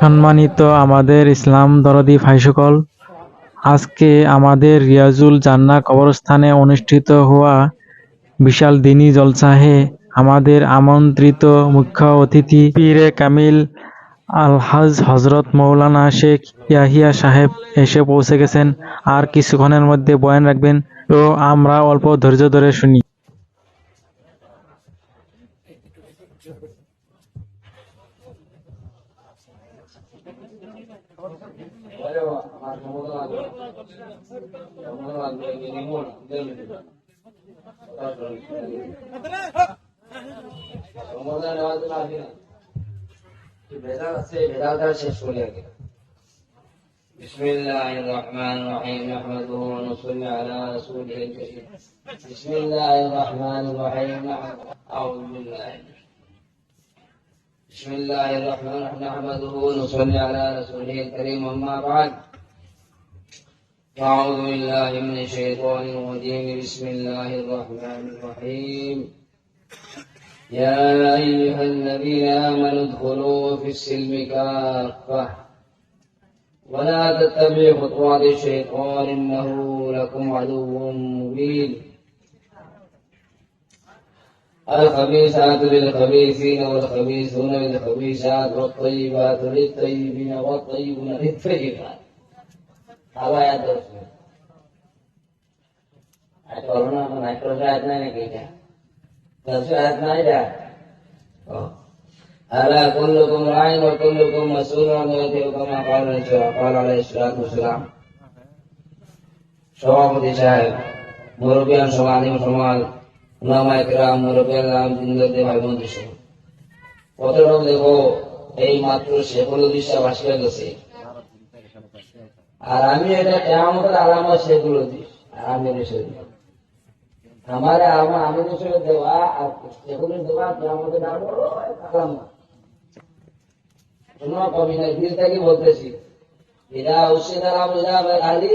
সম্মানিত আমাদের ইসলাম দরদি ভাই সকল, আজকে আমাদের রিয়াজুল জান্নাহ কবরস্থানে অনুষ্ঠিত হওয়া বিশাল দ্বীনী জলসাহে আমাদের আমন্ত্রিত মুখ্য অতিথি পীরে কামিল আলহাজ হযরত মাওলানা শেখ ইয়াহিয়া সাহেব এসে পৌঁছে গেছেন। আর কিছুক্ষণের মধ্যে বয়ান রাখবেন, তো আমরা অল্প ধৈর্য ধরে শুনি। بسم الله الرحمن الرحيم نحمده ونصلي على رسوله الكريم. بسم الله الرحمن الرحيم أعوذ بالله. بسم الله الرحمن الرحيم نحمده ونصلي على رسوله الكريم. أما بعد أعوذ بالله من الشيطان الرجيم. بسم الله الرحمن الرحيم. يا أيها الذين آمنوا ادخلوا في السلم كافة ولا تتبعوا خطوات الشيطان إنه لكم عدو مبين. الخبيثات للخبيثين والخبيثون للخبيثات والطيبات للطيبين والطيبون للطيبات. هذا يا دوست أتولنا من أكثر شاهدنا نكيدا شاهدنا إذا ألا كلكم راع وكلكم مسؤول عن رعيته كما قال عليه الصلاة والسلام. সভাপতি সাহেব, মুরব্বিয়ান সমাজ উলামা ইকরাম, মুরব্বিয়ান জিন্দাতে ভাই বন্ধু সহ কতটা দেখো এই মাত্র শেখুল দিশা ভাসিয়ে গেছে। আর আমি এটা কিয়ামতের আলামত শেখুল দিশ আমি আমার আমি দেওয়া আর শেখুল দেওয়া কিয়ামতের আলামত। শোনো কবি না দিল থেকে বলতেছি, এরা উসিদারা মুজাবে আলী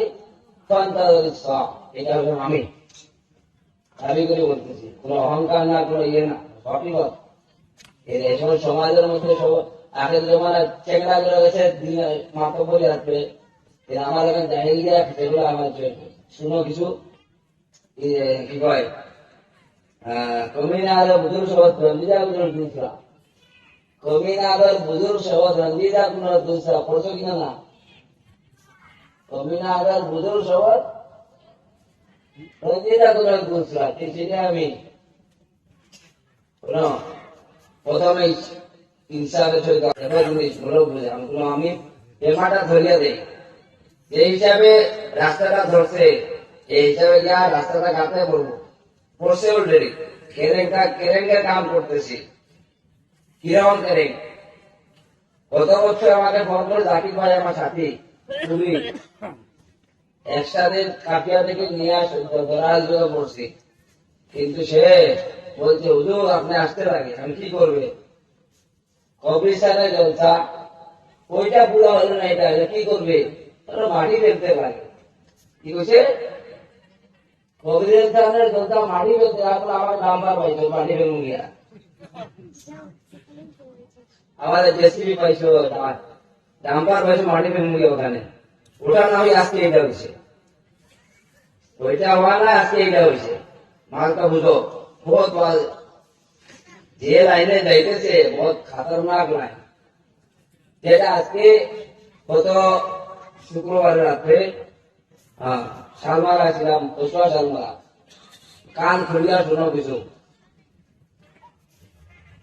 এটা হলো আমি দাবি করে বলতেছি, কোনো অহংকার না, কোনো ইয়ে না, সবই কথা। এর এসব সমাজের মধ্যে সব আগের জমানা চেংড়া গুলো গেছে মাথা বলে রাখবে, আমার এখানে জাহিল দিয়া সেগুলো আমার চলবে। শুনো কিছু কি কয় কমিনা আলো বুজুর শবদ রঞ্জিদা বুজুর দুসরা, কমিনা আলোর বুজুর শবদ রঞ্জিদা কোন দুসরা পড়ছো কিনা না? কমিনা আলোর বুজুর শবদ রঞ্জিদা কোন দুসরা, সেটা আমি প্রথমে ইনসাফের সহিত আমি পেমাটা ধরিয়ে দেই, এই হিসাবে রাস্তাটা ধরছে, এই হিসাবে গিয়া রাস্তাটা কাটতে পড়বো, পড়ছে অলরেডি কেরেঙ্গের কাম করতেছি। কিরকম কেরেং? গত বছর আমাকে ফোন করে জাকির ভাই আমার সাথী তুমি একসাথে কাপিয়া থেকে নিয়ে আসবে পড়ছি, কিন্তু সে বলছে হুজুর আপনি আসতে লাগে, আমি কি করবে? কবিরস্থানের জলসা ওইটা পুরো হলো না, এটা কি করবে? মাটি ফেলতে লাগে। কি করছে? কবিরস্থানের জলসা মাটি ফেলতে লাগলো, আমার নাম্বার পাইছো মাটি ফেলুন গিয়া, আমাদের জেসিবি পাইছো নাম্বার পাইছো মাটি ফেলুন গিয়া ওখানে। ওটা না হয়ে আজকে এটা হয়েছে, ওইটা হওয়া না আজকে এটা হয়েছে। মালটা বুঝো বহুত যে লাইনে যাইতেছে বহুত খাতারনাক লাইন। যেটা আজকে গত শুক্রবারের রাত্রে শালমারা ছিলাম, দোসরা শালমারা, কান খুলিয়া শোনো কিছু।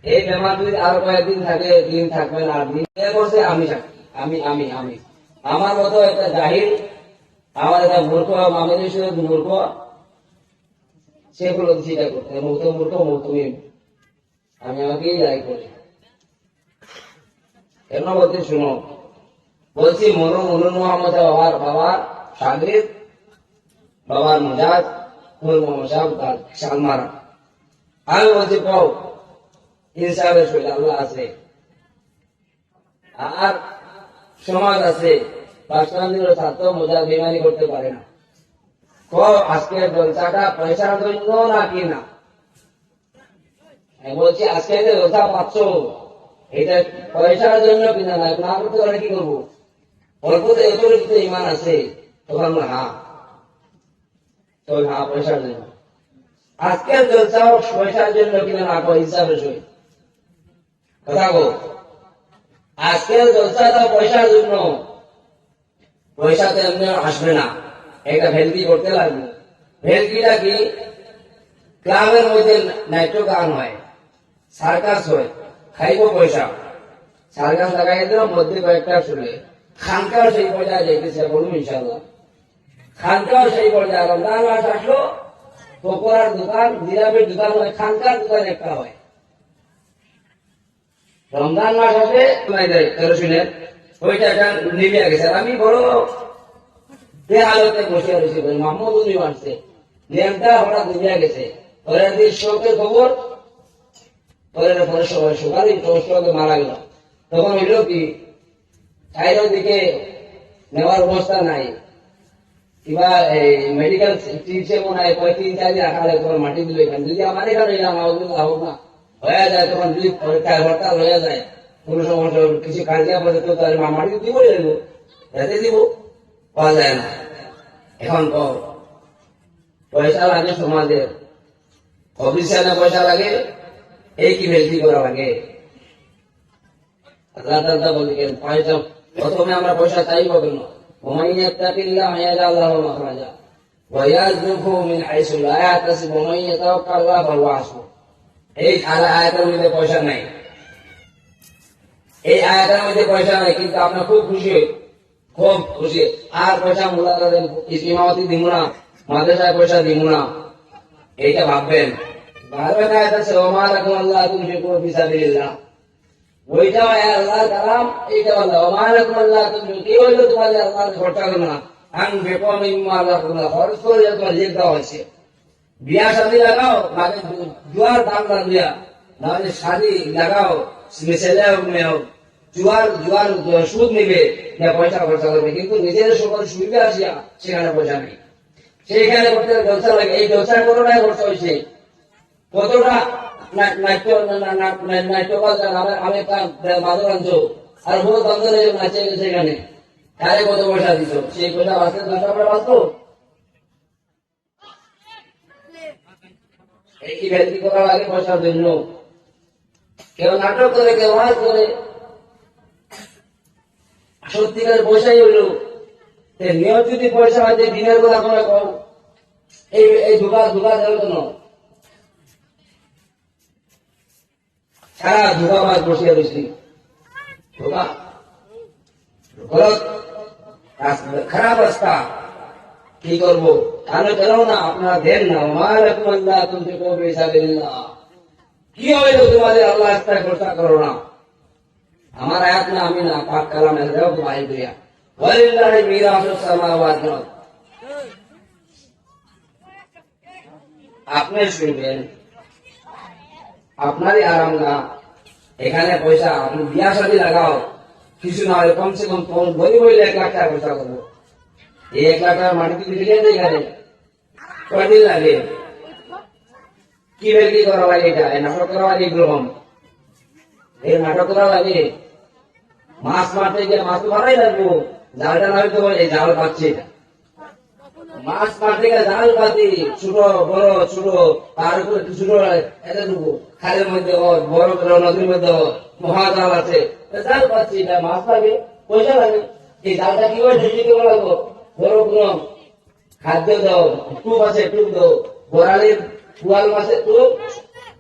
এই বেমার যদি আরো কয়েকদিন থাকে, দিন থাকবে না, দিন করছে আমি আমি আমি আমি আমার মতো একটা জাহির, আমার একটা মূর্খ মামের মূর্খ, সেগুলো চিন্তা করতে মূর্খ তুমি আমি আমাকেই দায়ী করি। কেন বলতে শুনো, বলছি মনুর মোহাম্মদ বাবার সাগরিদ, বাবার মজাদ মোহাম্মদ সাহেব শালমারা। আমি বলছি পাও ইনসাফের সহিত আল্লাহ আছে আর সমাজ আছে, রাষ্ট্রান্তির ছাত্র মজা বেমানি করতে পারে না। আজকে জলসাটা পয়সার জন্য নাকি না? বলছি আজকে যে রোজা পাচ্ছ এটা পয়সার জন্য কিনা না, না করতে পারে কি করবো? অল্পতে এত ইমান আছে, তখন আমরা পয়সার জন্য। আজকের জলসাও পয়সার জন্য কিনা না কয় হিসাবে সই কথা গো। আজকের জলসাটা পয়সার জন্য, পয়সাতে এমনি আসবে না, একটা ভেলকি করতে লাগবে। ভেলকিটা কি? ক্লাবের মধ্যে নাট্য গান হয়, সার্কাস হয়, খাইব পয়সা, সার্কাস লাগাই দিল, মধ্যে কয়েকটা শুনে খানকাও সেই পর্যায়ে যাইতেছে, বলুন ইনশাল্লাহ। খানকাও সেই পর্যায়ে, রমজান মাস আসলো, পকোড়ার দোকান, জিলাপির দোকান হয়, খানকার দোকান একটা হয়। রমজান মাস আসে কেরোসিনের ওইটা নিভিয়া গেছে। আমি বড় বেহালতে বসে রয়েছি, মাহমুদ উনি মারছে, ল্যাম্পটা হঠাৎ নিভিয়া গেছে। পরের দিন শোকের খবর, পরের পরে সবাই সকালে শোকে মারা গেল। তখন হইল কি, চাইরের দিকে নেওয়ার অবস্থা নাই, কিংবা মেডিকেল চিকিৎসা মনে হয় 3-4 দিন রাখা লাগে, তখন মাটি দিল এখানে। যদি আমার এখানে হোক না হয়ে যায়, তখন যদি পরীক্ষায় হরতাল হয়ে যায়, কোন সমস্যা কিছু কাজিয়া পড়ে, তো তাহলে মাটি দিব, রেতে দিব, পাওয়া যায় না। এখন পয়সা লাগে সমাজের, অফিসিয়ালে পয়সা লাগে, এই কি ভেলকি করা লাগে? আল্লাহ তাআলা বলেন, পয়সা প্রথমে আমরা পয়সা চাইব কেন? ومن يتق الله يجعل له مخرجا ويرزقه من حيث لا يحتسب ومن يتوكل على الله فهو حسبه। এই আয়াতের মধ্যে পয়সা নাই, এই আয়াতের মধ্যে পয়সা নাই, কিন্তু আপনার খুব খুশি, খুব খুশি। আর পয়সা মূলা ইমামতি দিব না, মাদ্রাসায় পয়সা দিব না, এইটা ভাববেন। ভাববেন আয়াত আছে, ওমা লাকুম আল্লাহ তুনফিকু ফি সাবিলিল্লাহ, ওইটাও আল্লাহর কালাম, এইটা আল্লাহ। ওমা লাকুম আল্লাহ তুনফিকু, কি হইলো তোমাদের আল্লাহ খরচা করো না, আনফিকু মিম্মা রাযাকনাকুম, খরচ করে তোমার রিজিক দেওয়া হয়েছে। বিয়া শাদী লাগাও, মানে জুয়ার দাম দিয়া, নাহলে শাদী লাগাও, ছেলে হোক মেয়ে হোক, জুয়ার সুদ নিবে, পয়সা খরচা করবে, কিন্তু নিজের সকল সুবিধা আসিয়া সেখানে পয়সা নেই। সেইখানে করতে জলসা লাগে, এই জলসা কোনোটাই খরচা হয়েছে, কতটা নাট্যকাল আমি মাদক আনছো, আর বহু দ্বন্দ্ব নাচে সেখানে, তারে কত পয়সা দিত, সেই পয়সা বাঁচতে 10 টাকা বাঁচতো। এই কি ভেলকি করা লাগে পয়সার জন্য? কেউ নাটক করে, কেউ ওয়াজ করে, সত্যিকার পয়সাই হইল। নিয়ত যদি পয়সা হয়, যে দিনের কথা করে কও, এই ধোকা দেওয়ার জন্য সারা ধোকাবাজ বসিয়ে রয়েছি, ধোকা খারাপ রাস্তা। কি করবো? তাহলে কেন না আপনারা দেন না, আল্লাহ তুমি কি হবে তোমাদের আল্লাহ রাস্তায় খরচা করো না। আমার আয়াত না, আমি না, পাক কালাম বাহির করিয়া ওয়ালিল্লাহি মিরাসুস সামাওয়াতি ওয়াল আরদ। আপনি শুনবেন, আপনারই আরাম না, এখানে পয়সা আপনি বিয়া শাদী লাগাও, কিছু না হয় কমসে কম গরিব হইলে 1 লাখ টাকা খরচা করবো। এই 1 লাখ টাকা মাটিতে দিলে এখানে কয়দিন লাগে? কি ভেলকি করা লাগে? এটা নাটক করা লাগে, গ্রহণ এই নাটক করা লাগে। মাছ মারতে গিয়ে মাছ তো মারাই লাগবো, জালটা না হইতে পারে, জাল পাচ্ছে, মাছ মারতে গেলে জাল পাতি, ছোট বড় ছোট, তার উপরে ছোট এতটুকু, খালের মধ্যে বড় নদীর মধ্যে মহাজাল আছে, জাল পাচ্ছি, মাছ লাগে, পয়সা লাগে। এই জালটা কি করে ঢেকে দেওয়া লাগবো? বড় কোনো খাদ্য দাও, টুপ আছে টুপ দাও, বরালির পুয়াল মাছের টুপ,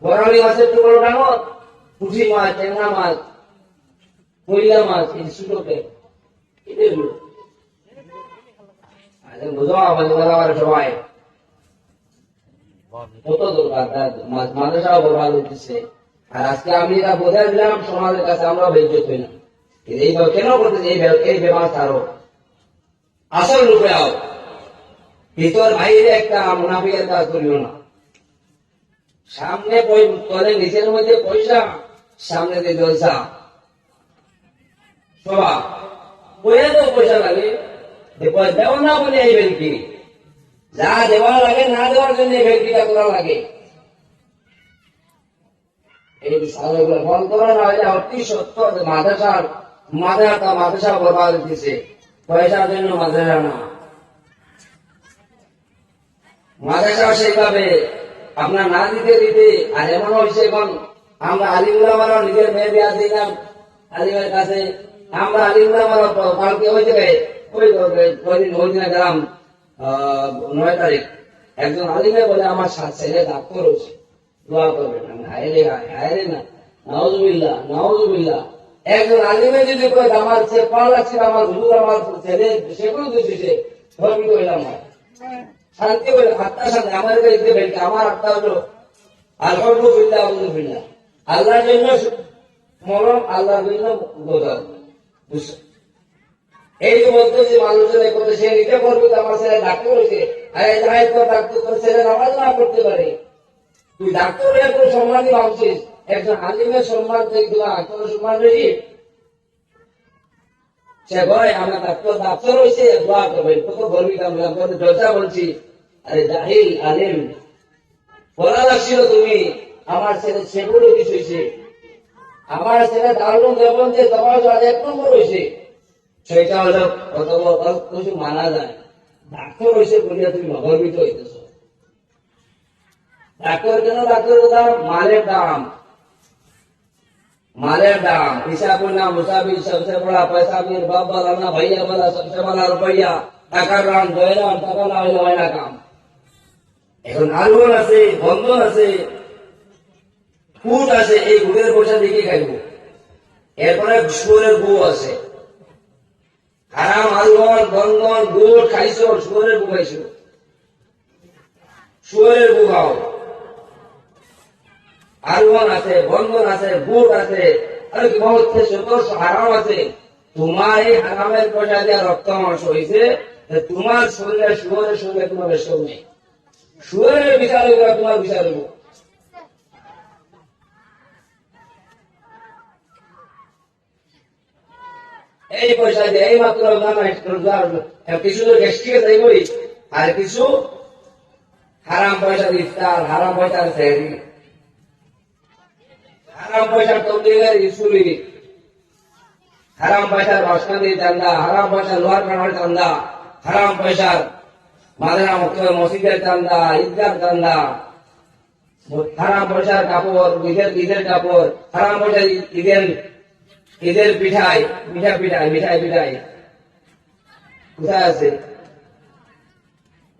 বরালি মাছের টুপ বড় ডাঙর, পুঁটি মাছ, ট্যাংরা মাছ, কইলা মাছ, এই ছোটকে বুঝো আমাদের সবাই কত দরকার, মাদ্রাসাও বরবাদ হইতেছে। আর আজকে আমি এটা বোঝাই দিলাম, সমাজের কাছে আমরা বেইজ্জত হইলাম। এই কেন করতেছে? এই বেমার ছাড়ো, আসল রূপে আও, ভিতর বাইরে একটা মুনাফিকের কাজ করিও না। সামনে তলে নিচের মধ্যে পয়সা, সামনে দিয়ে জলসা, সবা বইয়ে তো পয়সা লাগে, দেওয়া না বলে এই ভেলকি, যা দেওয়া লাগে না দেওয়ার জন্য এই ভেলকিটা করা লাগে। এই সালাগুলো বন্ধ করে না হলে অতি সত্য মাদ্রাসা বরবাদ দিতেছে পয়সার জন্য মাদ্রাসা না মাদ্রাসা সেইভাবে আপনার না দিতে দিতে আর এমন হয়েছে এখন আমরা আলিমুল্লাহ নিজের মেয়ে বিয়া দিলাম আলিমের কাছে আমরা আলিমুল্লাহ কালকে ওই জায়গায় ওই দিন গেলাম 9 তারিখ একজন আলিমে বলে আমার ছেলে ডাক্তার হয়েছে দোয়া করবেন হায়রে হায়রে না নাউজুবিল্লাহ একজন আলিমে যদি কয় আমার সে পাওয়া লাগছে আমার হুজুর আমার ছেলে সেগুলো দিচ্ছে ধর্মিত হইলাম শান্তি বলে আত্মা শান্তি আমার আমার আত্মা হলো আলহামদুলিল্লাহ আল্লাহর জন্য মরম আল্লাহর জন্য গোদাম এই যে বলতে যে মানুষজন করতে সে নিজে করবে আমার ছেলে ডাক্তার হয়েছে ডাক্তার ছেলে নামাজ না করতে পারে তুই ডাক্তার হয়ে কোনো সম্মানই ভাবছিস একজন আলিমের সম্মান দেখবি আত্মসম্মান বেশি সে ভয় আমরা ডাক্তার হয়েছে দোয়া করবেন কত গর্বিত আমরা জলসা বলছি আরে জাহিল আলিম বলা লাগছিল তুমি আমার ছেলে সেগুলো কিছু হয়েছে আমার ছেলে দারুণ দেবন যে তোমার 1 নম্বর হয়েছে সেটা হলো কত কিছু মানা যায় ডাক্তার হয়েছে বলিয়া তুমি গর্বিত হইতেছ ডাক্তার কেন ডাক্তার দাম मालेर दाम हिसाब ना मुसाफिर सबसे बड़ा पैसा भी बाप वाला ना भैया वाला सबसे बड़ा रुपया টাকার রান দয়রান টাকা না হইলে হয় না কাম এখন আলুন আছে বন্ধন আছে ফুট আছে এই গুড়ের পয়সা দিকে খাইব এরপরে শুয়োরের গু আছে হারাম আলুন বন্ধন গুড় খাইছ শুয়োরের গু খাইছ শুয়োরের গু খাও আলুন আছে বন্ধন আছে গুড় আছে আর কি বহুত হারাম আছে তোমার এই হারামের পয়সা দিয়ে রক্ত মাংস হয়েছে তোমার শরীরে শুয়োরের সঙ্গে তোমার বেশক নেই শুয়োরের বিচার হইব তোমার বিচার হইব এই পয়সা দিয়ে এই মাত্র কিছু গ্যাস্ট্রিকে যাইবই আর কিছু হারাম পয়সা ইফতার হারাম পয়সার সেহরি হারাম পয়সার তবলিগের ইসুলি হারাম পয়সার বাসকান্দি চান্দা হারাম পয়সার লোহার কানার চান্দা হারাম পয়সার মাদারা মসজিদের চান্দা ঈদগার চান্দা হারাম পয়সার কাপড় ঈদের কাপড় হারাম পয়সার ঈদের পিঠাই মিঠাই কোথায় আছে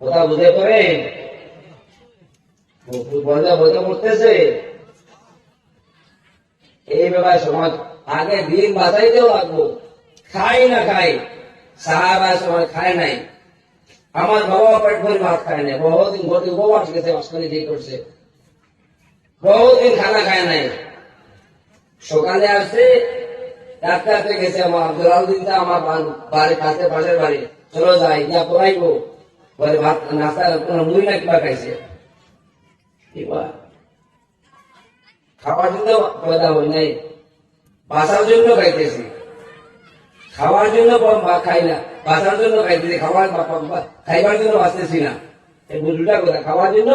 কথা বুঝে করেন বোঝা পড়তেছে এই ব্যাপারে সমাজ আগে দিন বাঁচাইতেও লাগবো খাই না খাই সাহাবা সময় খায় নাই আমার বাবা পেট ভরে ভাত খায় নাই বহুদিন ঘটে উপবাস গেছে মাঝখানে ঠিক করছে বহুদিন খানা খায় নাই সকালে আসছে ডাক্তারতে গেছে আমার জলালুদ্দিন আমার বাড়ি কাছে পাশের বাড়ি চলো যাই যা পড়াইবো বলে ভাত নাস্তা কোনো মুড়ি না কিবা খাইছে খাওয়ার জন্য পয়দা হই নাই বাঁচার জন্য খাইতেছি খাওয়ার জন্য খাই না বাঁচার জন্য খাইতেছি খাইবার জন্য বাঁচতেছি না এই উল্টা কথা খাওয়ার জন্য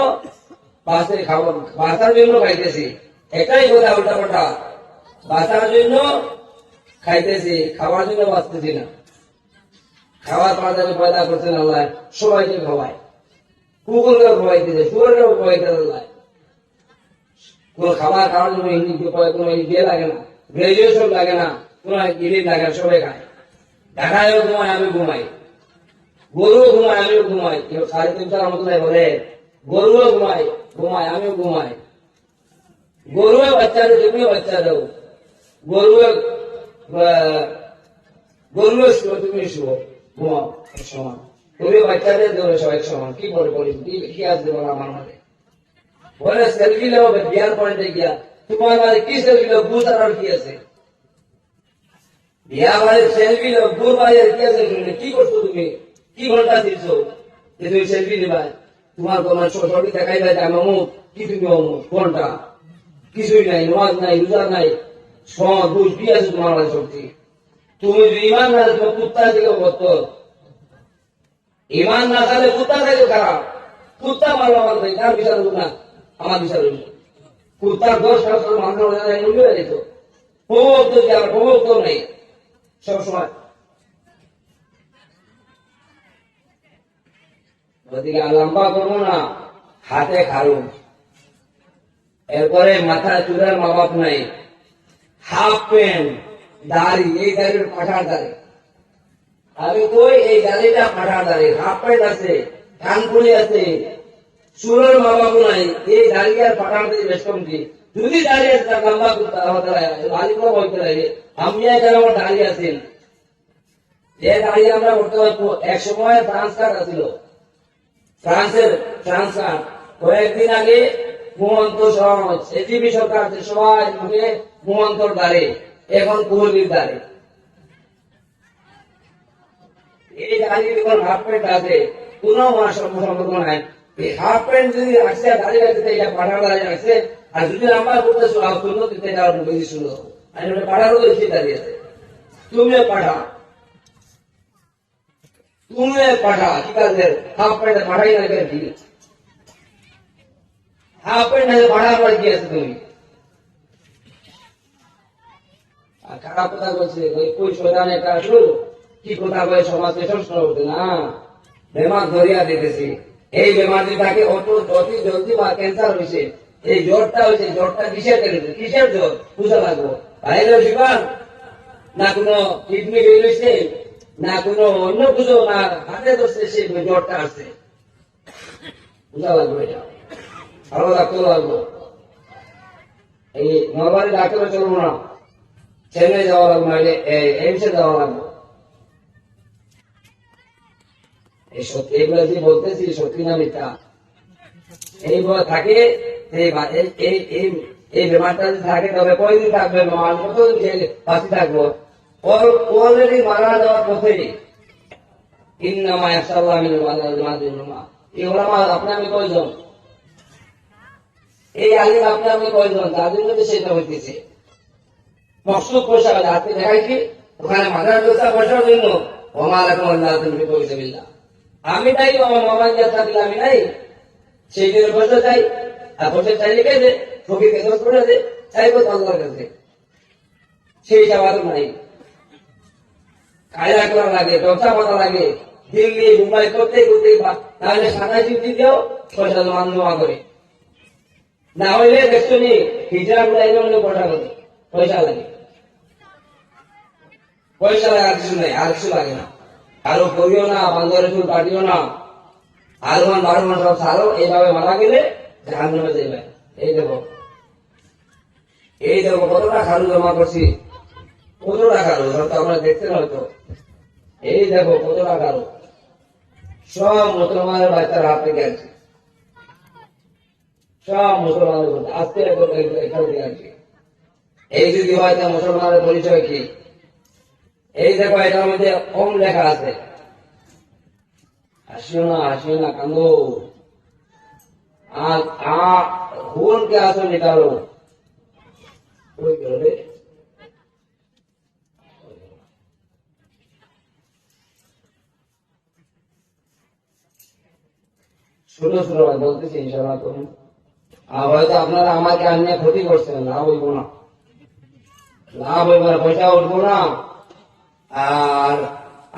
বাঁচার জন্য খাইতেছি এটাই কথা উল্টা পাল্টা বাঁচার জন্য খাইতেছি খাওয়ার জন্য বাঁচতেছি না খাওয়ার পাঁচাকে পয়দা করছেন আল্লাহ সবাইকে খাওয়ায় কুকুরকেও খাওয়াইতেছে শুয়ারকেও খাওয়াইতেছে আল্লাহ কোন খাবার খাওয়ার জন্য কোন ইয়ে লাগে না গ্রাজুয়েশন লাগে না কোন ইলিট লাগে না সবাই খায় ঢাকায়ও ঘুমায় আমি ঘুমাই গরুও ঘুমায় আমিও ঘুমাই কেউ 3:30 মতো বলে গরুও ঘুমায় আমিও ঘুমাই গরুও বাচ্চা দেয় তুমিও বাচ্চা দাও গরুও শুয়ো তুমি শুয়ো ঘুমাও এক সমান তুমিও বাচ্চাদের দেবে সব এক সমান কি বলে বলি কি আসবে বলো আমার মাঝে বলে সেলফি নেবো বিয়ার পয়েন্টে গিয়া তোমার মাঝে কি সেলফি নেবো বুঝ আর কি আছে বিয়া বাড়ির সেলফি নেবো বুড় বাড়ির কি আছে কি করছো তুমি কি ঘন্টা দিচ্ছো যে তুমি সেলফি নেবা তোমার তোমার ছবি দেখাইবে যে আমি অমুক কি তুমি অমুক ঘন্টা কিছুই নাই নামাজ নাই রোজা নাই সমাজ বুঝ কি আছে তোমার মাঝে শক্তি তুমি যদি ইমান না তোমার কুত্তা থেকে বত ইমান না থাকলে কুত্তা থেকে খারাপ কুত্তা মারো আমার কার বিচার না আমার বিচার কুত্তার দোষ মানুষ হয়ে যেত, প্রমোদ তো নেই সবসময়। ওদিকে লম্বা করবো না, হাতে খারুন, এরপরে মাথায় চুলের মা বাপ নাই, হাফ প্যান্ট, দাড়ি, এই দাড়ির পাঠার দাড়ি। আমি কই এই দাড়িটা পাঠার দাড়ি, হাফ প্যান্ট আছে, কানপুরি আছে, চুলের মা বাপ নাই, এই দাড়ি আর পাঠার দাড়ি বেশ কমতি। যদি দাঁড়িয়ে আছে তার লম্বা করতে আলিগুলো বলতে লাগে, আমি এখানে আমার দাঁড়িয়ে আছেন, যে দাঁড়িয়ে আমরা করতে পারবো। এক সময় ফ্রান্স কার্ড আছিল, ফ্রান্সের ফ্রান্স কার্ড কয়েকদিন আগে ঘুমন্ত এজিবি সরকার সবাই মুখে ঘুমন্তর দাঁড়ে, এখন কোহলির দাঁড়ে। এই দাঁড়িয়ে যখন হাফ প্যান্ট আছে কোন সম্পর্ক নাই, হাফ প্যান্ট যদি রাখছে দাঁড়িয়ে রাখছে এটা পাঠার দাঁড়িয়ে রাখছে, আর যদি নাম্বার করতে সুন্দর দিতে এটা বেশি সুন্দর। আমি পাঠারও বেশি দাঁড়িয়ে আছে, তুমিও পাঠা, তুমিও পাঠা, ঠিক আছে হাফ প্যান্ট পাঠাই না কি হাফ প্যান্ট পাঠার পর কি আছে তুমি খারাপ কথা বলছে, কই শয়তান একটা আসলো কি কথা বলে সমাজকে শোষণ করতে না, বেমার ধরিয়া দিতেছি। এই বেমার যদি থাকে অতি জলদি বা ক্যান্সার হয়েছে, এই জ্বরটা হয়েছে, জ্বরটা কিসের জ্বর বুঝা লাগবো, বাইরের জীবন না কোনো কিডনি ফেল হয়েছে না কোনো অন্য কিছু না হাতে ধরছে, সে জ্বরটা আসছে বুঝা লাগবো, এটা ভালো ডাক্তার লাগবো। এই নরমালি ডাক্তারে চলবো না, চেন্নাই যাওয়া লাগবো, এইমসে যাওয়া লাগবো। এই সত্যি এগুলো যে বলতেছি সত্যি না মিথ্যা, এই থাকে এই বেমারটা যদি থাকে তবে কয়দিন থাকবে, কতদিন বাঁচি থাকবো, অলরেডি মারা যাওয়ার পথে। ইন্নামা একসাল্লাহ এই ওলামা আপনি আমি কয়জন, এই আলিম আপনি আমি কয়জন, যাদের মধ্যে সেটা হইতেছে মকসুদ পয়সা হাতে দেখাইছি, ওখানে মাথার ব্যবস্থা পয়সার জন্য আমার এখন আল্লাহ তুমি পয়সা বিল্লা, আমি তাই আমার মামার যাত্রা দিলে আমি নাই, সেই জন্য পয়সা চাই, আর পয়সা চাইলে গেছে ফকিরকে দোষ করে দে, চাইবো তো আল্লাহর কাছে, সেই চাওয়ার নাই। কায়দা করা লাগে, ব্যবসা করা লাগে, দিল্লি মুম্বাই করতে করতে, তাহলে 27 দিতেও পয়সা জমা করে, না হইলে দেখছো নি হিজরা গুলাই পয়সা করে, পয়সা লাগে, পয়সা লাগে, আর কিছু নাই, আর কিছু লাগে না। কারো করিও না, বান্ধবের চুল কাটিও না, 8 মান 12 মান সব সারো, এইভাবে মারা গেলে জাহান্নামে যাবে। এই দেখো কতটা খারু জমা করছি, কতটা খারু, হয়তো আপনারা দেখছেন হয়তো, এই দেখো কতটা খারু, সব মুসলমানের বাচ্চার হাত থেকে আছে, সব মুসলমানের আজকে এখান থেকে আছে। এই যদি হয় তা মুসলমানের পরিচয় কি? এই দেখো এটার মধ্যে কম লেখা আছে, হাসিও না কান্দো, खून के आंसू निकालो। कोई करो रे, শুনো ভাই বলতেছি ইনশাআল্লাহ করুন। হয়তো আপনারা আমাকে আনিয়ে ক্ষতি করছেন, লাভ হইব না, লাভ হইব না, পয়সা উঠবো না, আর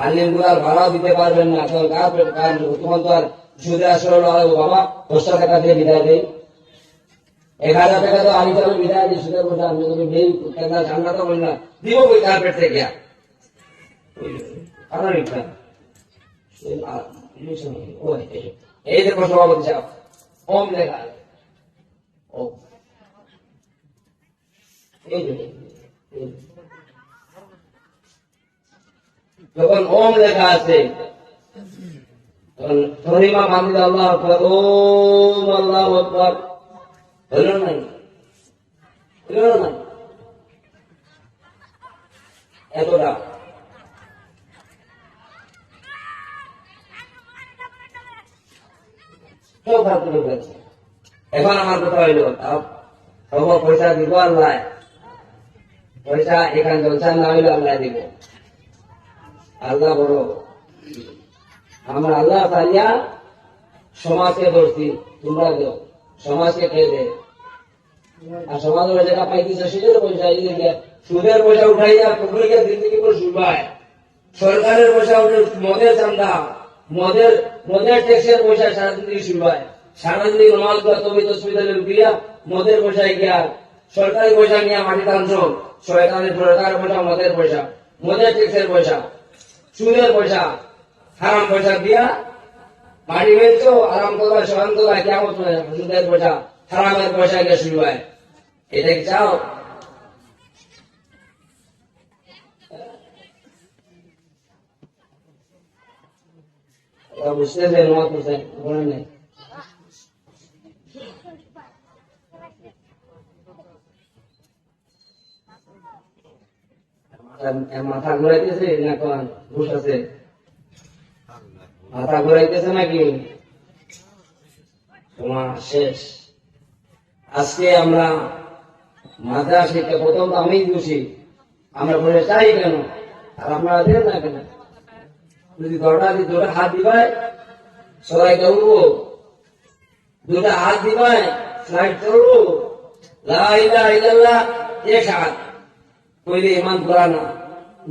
আলিম গুলার ভাড়া দিতে পারবেন না, তখন তো আর সুদে আসলে বাবা 10 টাকা দিয়ে বিদায় দেয়, 1000 টাকা তো আনি যাবে বিদায় দিই, সুদের পয়সা আমি যদি নেই ঠান্ডা তো বলি না দিব ওই কার্পেট থেকে এই দেখো সভাপতি সাহেব ওম লেখা যখন ওম লেখা আছে তখন ধরিমা বান্ধব আল্লাহ আকবার, ওম আল্লাহ আকবার, হইল নাই, এতটা সব খারাপ লোক আছে। এখন আমার কথা হইল সব পয়সা দিব আল্লাহ, পয়সা এখানে জলসান না হইলে আল্লাহ দিব, আল্লাহ বড়। আমরা আল্লাহ চাইয়া সমাজকে ধরছি, তোমরা দেও, সমাজকে খেয়ে দে, আর সমাজ যেটা পাইতেছে সুদের পয়সা, সুদের পয়সা উঠাইয়া পুকুরিকে দিন থেকে করে শুনবায়, সরকারের পয়সা উঠে মদের চান্দা, মদের ট্যাক্সের পয়সা সারাদিন থেকে শুনবায়, সারাদিন নমাজ তবে তসবিদারে লুকিয়া মদের পয়সায় গিয়া সরকারি পয়সা নিয়ে মাটি টানছ, সরকারের পয়সা মদের পয়সা, মদের ট্যাক্সের পয়সা, সুদের পয়সা, হারাম পয়সা দিয়া মাটি ফেলছো, আরাম করবায় সরাম করবায়, কেমন সুদের পয়সা হারামের পয়সা গিয়ে শুনবায়। এটা কি চাও? বুঝতেছে নোয়া করছেন ওখানে নেই। মাথা ঘুরাইতেছে না কোন ঘুষ আছে? মাথা ঘুরাইতেছে নাকি? তোমার শেষ। আজকে আমরা মাদ্রাসাকে প্রথম আমি দোষী, আমরা বলে চাই কেন আর আপনারা দেন না কেন? যদি দুটা হাত দিবাই সবাইকে উঠবো, দুটা হাত দিবাই ফ্লাইট চলবো, লা ইলাহা ইল্লাল্লাহ এক হাত কইলে ইমান করা না,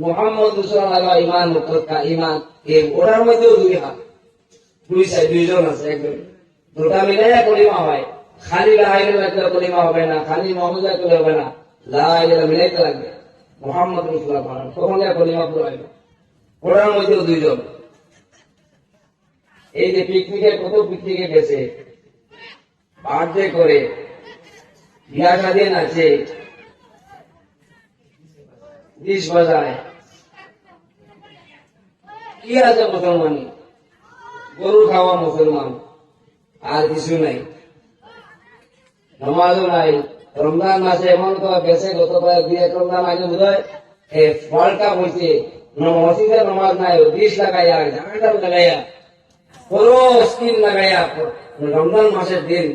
মুহাম্মদ রাসূলুল্লাহ ইমান মুক্তা ইমান ওটার মধ্যেও দুই হাত, দুইজন আছে, একজন দুটা মিলে কলিমা হয়। খালি লা ইলাহা ইল্লাল্লাহ কলিমা হবে না, খালি মুহাম্মদ রাসূলুল্লাহ হবে না, লা ইলাহা মিলাইতে লাগবে, মুহাম্মদ রাসূলুল্লাহ বলেন, তখন কলিমা পুরো হবে। ওটার মধ্যেও দুইজন। এই যে পিকনিকে কত পিকনিকে গেছে, বার্থডে করে, বিয়া শাদী নাচে, ডিশ বাজায়, কি আছে মুসলমানি? গরু খাওয়া মুসলমান, আর কিছু নাই। নামাজও নাই। রমজান মাসে এমন তো গেছে, গত কয়েক দুই এক রমজান আগে বোধ হয় ওয়ার্ল্ড কাপ হয়েছে, মসজিদে নামাজ নাই, ডিশ লাগাইয়া জানাটাও লাগাইয়া বড় স্কিন লাগাইয়া রমজান মাসের দিন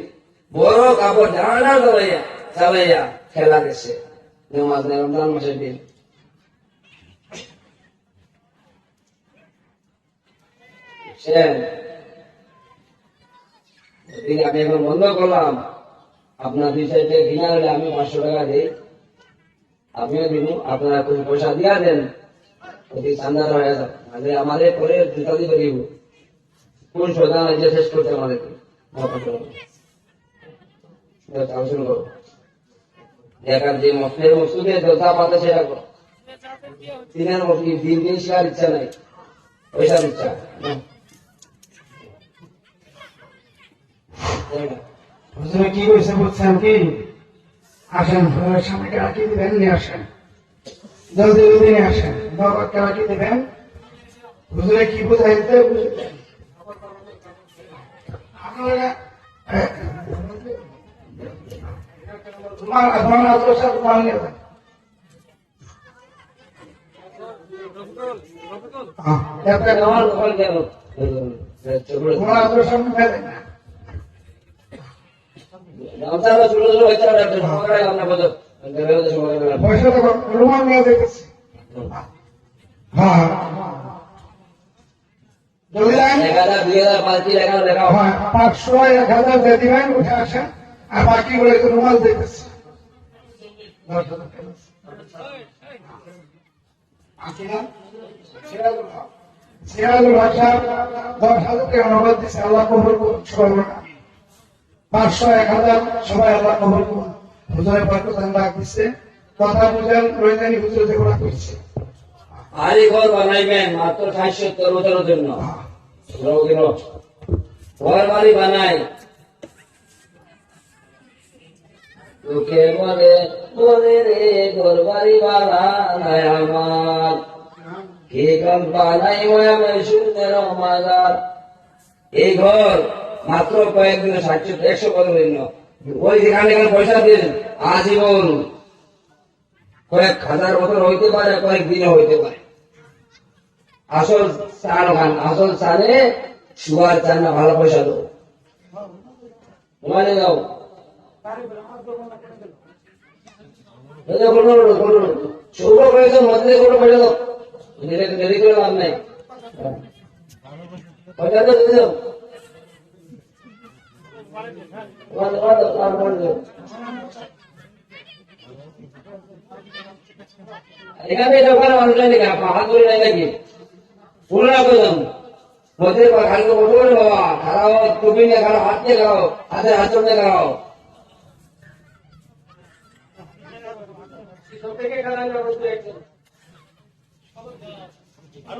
বড় কাপড় জানাটা চালাইয়া খেলা গেছে, নামাজ নেই রমজান মাসের দিন। আমি এখন বন্ধ করলাম, আপনার দুই সাইডে ঘিনা হলে আমি 500 টাকা দিই, আমিও দিব, আপনারা কিছু পয়সা দিয়া দেন, যদি চান্দার হয়ে যাবে আমাদের পরে জুতা দিয়ে দিব, কোন সোজা যে শেষ করতে আমাদেরকে আলোচনা করো, দেখার যে মসজিদের মসজিদে জলসা পাতে সেটা করো, দিনের মসজিদ দিন দিন শেখার ইচ্ছা নাই, পয়সার ইচ্ছা। কি কইছে বুঝছেন কি? আসেন সামনে রাখি দিবেন, নিয়ে আসেন, জলদি জলদি নিয়ে আসেন, বাবাকে রাখি দিবেন। হুজুরে কি বুঝাইতে বুঝলেন? আপনারা তোমার আদর্শ তোমার নিয়ে যান। তোমার আদর্শ আপনি ফেলেন না। পয়সা তো রুমাল নিয়ে যেতেছে। হ্যাঁ, জলদি আইন। 500 1000 দিয়ে দিবেন, উঠে আসেন, আর বাকি গুলো রুমাল যেতেছে। সিরাজুল হক সাহেব 10,000 টাকা নগদ দিচ্ছে, আল্লাহ কবুল করুন। 500 1000 সবাই আল্লাহ কবুল করুন। হুজুরের বরকত ডাক দিচ্ছে, কথা বুঝেন, রইজানি হুজুর যেগুলো করছে। বাড়ি ঘর বানাইবেন মাত্র 60-70 বছরের জন্য, ঘর বাড়ি বানাই লোকে বলে বলে রে ঘর বাড়ি বানায় আমার, কে কাম বানাই শূন্যের মাজার। এই ঘর মাত্র কয়েকদিনে 60-100 বছর জন্য, ওই যেখানে পয়সা দিন আজীবন কয়েক হাজার বছর হইতে পারে, কয়েক দিনে হইতে পারে। আসল চান খান, আসল চানে সুগার চান না, ভালো পয়সা দেবো, ঘুমানে যাও, শুভ প্রয়োজন মধ্যে কোনো পয়সা দাও, দেরি করে লাভ নাই, পয়সা তো দিয়ে দাও। এখানে এটা ওখানে মানুষ নাই নাকি আপনার হাত ধরে নাই নাকি পুনরা করলাম মধ্যে খালি বসে বলে বাবা খারাপ টুপি নিয়ে খারাপ হাত দিয়ে খাও হাতে হাত চড়তে খাও আর